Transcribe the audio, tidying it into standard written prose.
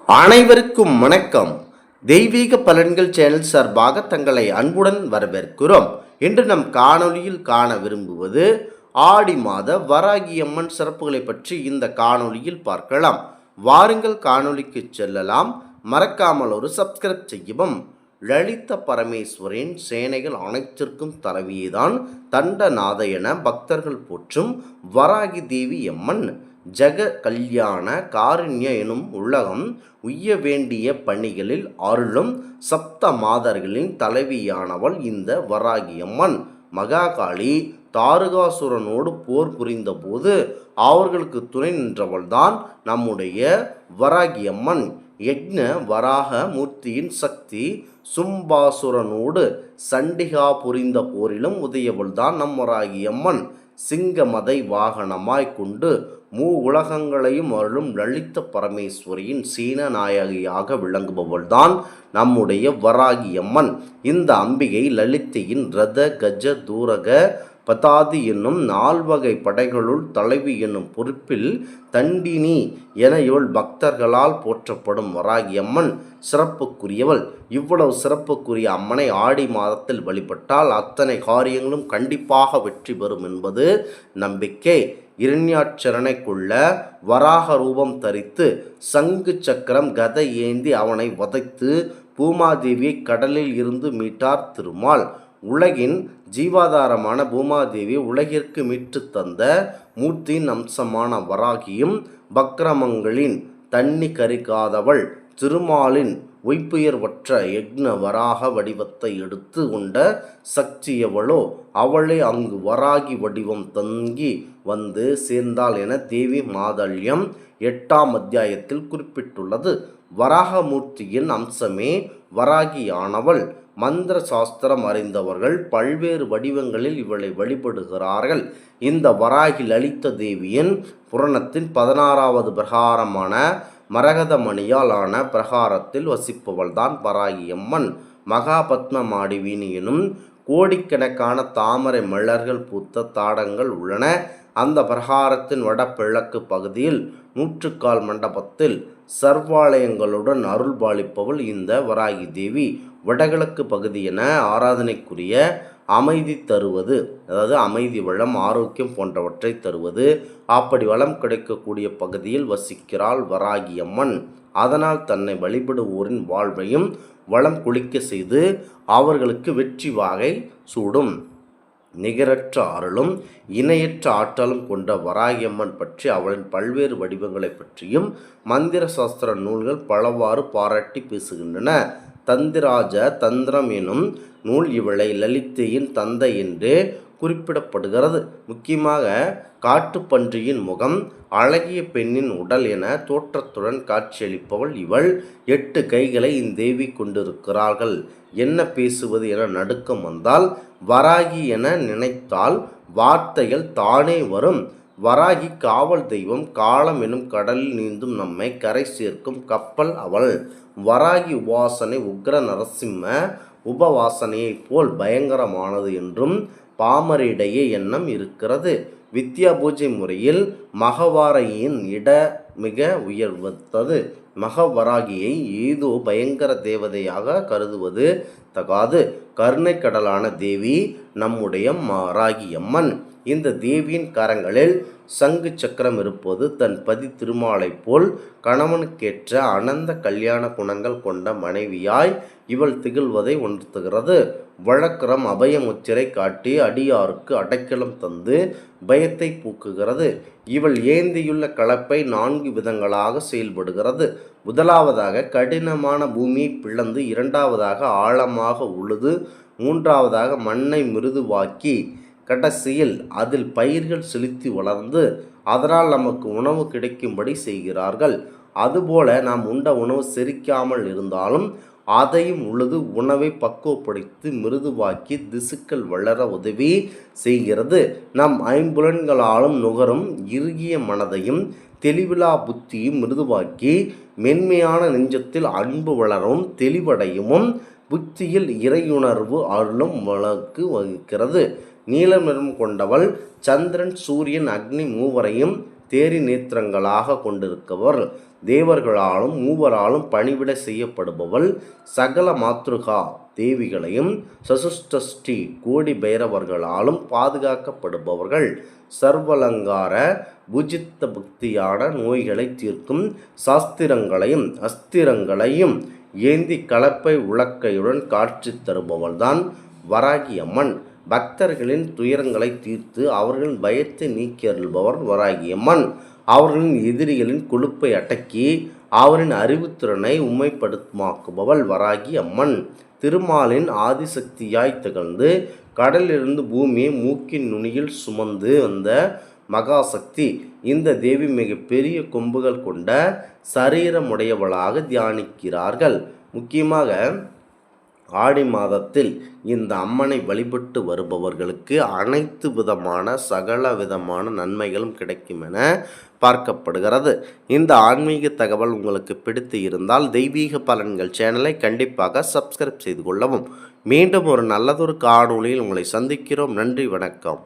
அனைவருக்கும் வணக்கம். தெய்வீக பலன்கள் சேனல் சார்பாக தங்களை அன்புடன் வரவேற்கிறோம். இன்று நம் காணொளியில் காண விரும்புவது ஆடி மாத வராகியம்மன் சிறப்புகளை பற்றி இந்த காணொளியில் பார்க்கலாம். வாருங்கள் காணொளிக்கு செல்லலாம். மறக்காமல் ஒரு சப்ஸ்கிரைப் செய்யவும். லலித பரமேஸ்வரின் சேனைகள் அனைத்திற்கும் தலைவியேதான் தண்டநாத என பக்தர்கள் போற்றும் வராகி தேவி அம்மன் ஜெக கல்யாண காருண்ய எனும் உலகம் உய்ய வேண்டிய பணிகளில் அருளும் சப்த மாதர்களின் தலைவியானவள் இந்த வராகியம்மன். மகாகாளி தாரகாசுரனோடு போர் புரிந்த போது அவர்களுக்கு துணை நின்றவள்தான் நம்முடைய வராகியம்மன். யக்ஞ வராக மூர்த்தியின் சக்தி சும்பாசுரனோடு சண்டிகா புரிந்த போரிலும் உதயவள்தான் நம் வராகியம்மன். சிங்கமதை வாகனமாய் கொண்டு உலகங்களையும் அருளும் லலித பரமேஸ்வரியின் சீன நாயகியாக விளங்குபவள்தான் நம்முடைய வராகியம்மன். இந்த அம்பிகை லலித்தையின் ரத கஜ தூரக பதாதி என்னும் 4 வகை படைகளுள் தலைவி என்னும் பொறுப்பில் தண்டினி என இவள் பக்தர்களால் போற்றப்படும் வராகியம்மன் சிறப்புக்குரியவள். இவ்வளவு சிறப்புக்குரிய அம்மனை ஆடி மாதத்தில் வழிபட்டால் அத்தனை காரியங்களும் கண்டிப்பாக வெற்றி பெறும் என்பது நம்பிக்கை. இரண்யாட்சரனை கொள்ள வராக ரூபம் தரித்து சங்கு சக்கரம் கதை ஏந்தி அவனை வதைத்து பூமாதேவியை கடலில் இருந்து மீட்டார் திருமால். உலகின் ஜீவாதாரமான பூமாதேவி உலகிற்கு மீட்டு தந்த மூர்த்தியின் அம்சமான வராகியும் பக்ரமங்களின் தண்ணி கரிக்காதவள் திருமாலின் ஒய்ப்புயர்வற்ற யக்ன வராக வடிவத்தை எடுத்து கொண்ட சக்தியவளோ அவளே அங்கு வராகி வடிவம் தங்கி வந்து சேர்ந்தாள் என தேவி மாதல்யம் 8ஆம் அத்தியாயத்தில் குறிப்பிட்டுள்ளது. வராகமூர்த்தியின் அம்சமே வராகியானவள். மந்திர சாஸ்திரம் அறிந்தவர்கள் பல்வேறு வடிவங்களில் இவளை வழிபடுகிறார்கள். இந்த வராகி லலித தேவியின் புராணத்தின் 16வது பிரகாரமான மரகதமணியால் ஆன பிரகாரத்தில் வசிப்பவள்தான் வராகியம்மன். மகாபத்மமாடிவினி எனும் கோடிக்கணக்கான தாமரை மலர்கள் பூத்த தாடங்கள் உள்ளன. அந்த பிரகாரத்தின் வடகிழக்கு பகுதியில் 100 மண்டபத்தில் சர்வாலயங்களுடன் அருள் பாலிப்பவள் இந்த வராகி தேவி. வடகிழக்கு பகுதி என ஆராதனைக்குரிய அமைதி தருவது, அதாவது அமைதி வளம் ஆரோக்கியம் போன்றவற்றை தருவது. அப்படி வளம் கிடைக்கக்கூடிய பகுதியில் வசிக்கிறாள் வராகியம்மன். அதனால் தன்னை வழிபடுவோரின் வாழ்வையும் வளம் குளிக்க செய்து அவர்களுக்கு வெற்றி வாகை சூடும். நிகரற்ற அருளும் இணையற்ற ஆற்றலும் கொண்ட வராகியம்மன் பற்றி அவளின் பல்வேறு வடிவங்களை பற்றியும் மந்திர சாஸ்திர நூல்கள் பலவாறு பாராட்டி பேசுகின்றன. தந்திராஜ தந்திரம் எனும் நூல் இவளை லலித்தையின் தந்தை என்று குறிப்பிடப்படுகிறது. முக்கியமாக காட்டுப்பன்றியின் முகம், அழகிய பெண்ணின் உடல் என தோற்றத்துடன் காட்சியளிப்பவள் இவள். 8 கைகளை இந்தேவி கொண்டிருக்கிறார்கள். என்ன பேசுவது என நடுக்கம் வந்தால் வராகி என நினைத்தால் வார்த்தைகள் தானே வரும். வராகி காவல் தெய்வம். காலம் எனும் கடலில் நீந்தும் நம்மை கரை சேர்க்கும் கப்பல் அவள். வராகி உபாசனை உக்ர நரசிம்ம உபவாசனையைப் போல் பயங்கரமானது என்றும் பாமரிடையே எண்ணம் இருக்கிறது. வித்யா பூஜை முறையில் மகவாரையின் இட மிக உயர்வத்தது. மகவராகியை ஏதோ பயங்கர தேவதையாக கருதுவது தகாது. கருணை கடலான தேவி நம்முடைய வராகியம்மன். இந்த தேவியின் கரங்களில் சங்கு சக்கரம் இருப்பது தன் பதி திருமாலை போல் கணவனுக்கேற்ற அனந்த கல்யாண குணங்கள் கொண்ட மனைவியாய் இவள் திகழ்வதை உணர்த்துகிறது. வழக்கரம் அபயமுத்திரை காட்டி அடியாருக்கு அடைக்கலம் தந்து பயத்தை போக்குகிறது. இவள் ஏந்தியுள்ள கலப்பை 4 விதங்களாக செயல்படுகிறது. முதலாவதாக கடினமான பூமியை பிளந்து, 2வதாக ஆழமாக உழுது, 3வதாக மண்ணை மிருதுவாக்கி, கடைசியில் அதில் பயிர்கள் செலுத்தி வளர்ந்து அதனால் நமக்கு உணவு கிடைக்கும்படி செய்கிறார்கள். அதுபோல நாம் உண்ட உணவு செரிக்காமல் இருந்தாலும் அதையும் உழுது உணவை பக்குவப்படுத்தி மிருதுவாக்கி திசுக்கள் வளர உதவி செய்கிறது. நம் ஐம்புலன்களாலும் நுகரும் இறுகிய மனதையும் தெளிவிலா புத்தியும் மிருதுவாக்கி மென்மையான நெஞ்சத்தில் அன்பு வளரும் தெளிவடையும் புத்தியில் இறையுணர்வு அருளும் வழக்கு வகிக்கிறது. நீல நிறம் கொண்டவள். சந்திரன் சூரியன் அக்னி மூவரையும் தேரி நேத்திரங்களாக கொண்டிருப்பவர், தேவர்களாலும் மூவராலும் பணிவிட செய்யப்படுபவள், சகல மாத்ருகா தேவிகளையும் சசுஷ்டி கோடி பைரவர்களாலும் பாதுகாக்கப்படுபவர்கள், சர்வலங்கார பூஜித்த பக்தியான நோய்களை தீர்க்கும் சாஸ்திரங்களையும் அஸ்திரங்களையும் ஏந்தி கலப்பை உலக்கையுடன் காட்சி தருபவள்தான் வராகி அம்மன். பக்தர்களின் துயரங்களை தீர்த்து அவர்களின் பயத்தை நீக்கி அருள்பவர் வராகி அம்மன். அவர்களின் எதிரிகளின் கொழுப்பை அடக்கி அவரின் அறிவுத்திறனை உண்மைப்படுத்தமாக்குபவள் வராகி அம்மன். திருமாலின் ஆதிசக்தியாய் திகழ்ந்து கடலிலிருந்து பூமியை மூக்கின் நுனியில் சுமந்து வந்த மகாசக்தி. இந்த தேவி மிக பெரிய கொம்புகள் கொண்ட சரீரமுடையவளாக தியானிக்கிறார்கள். முக்கியமாக ஆடி மாதத்தில் இந்த அம்மனை வழிபட்டு வருபவர்களுக்கு அனைத்து விதமான சகல விதமான நன்மைகளும் கிடைக்கும் என பார்க்கப்படுகிறது. இந்த ஆன்மீக தகவல் உங்களுக்கு பிடித்து இருந்தால் தெய்வீக பலன்கள் சேனலை கண்டிப்பாக சப்ஸ்கிரைப் செய்து கொள்ளவும். மீண்டும் ஒரு நல்லதொரு காணொளியில் உங்களை சந்திக்கிறோம். நன்றி, வணக்கம்.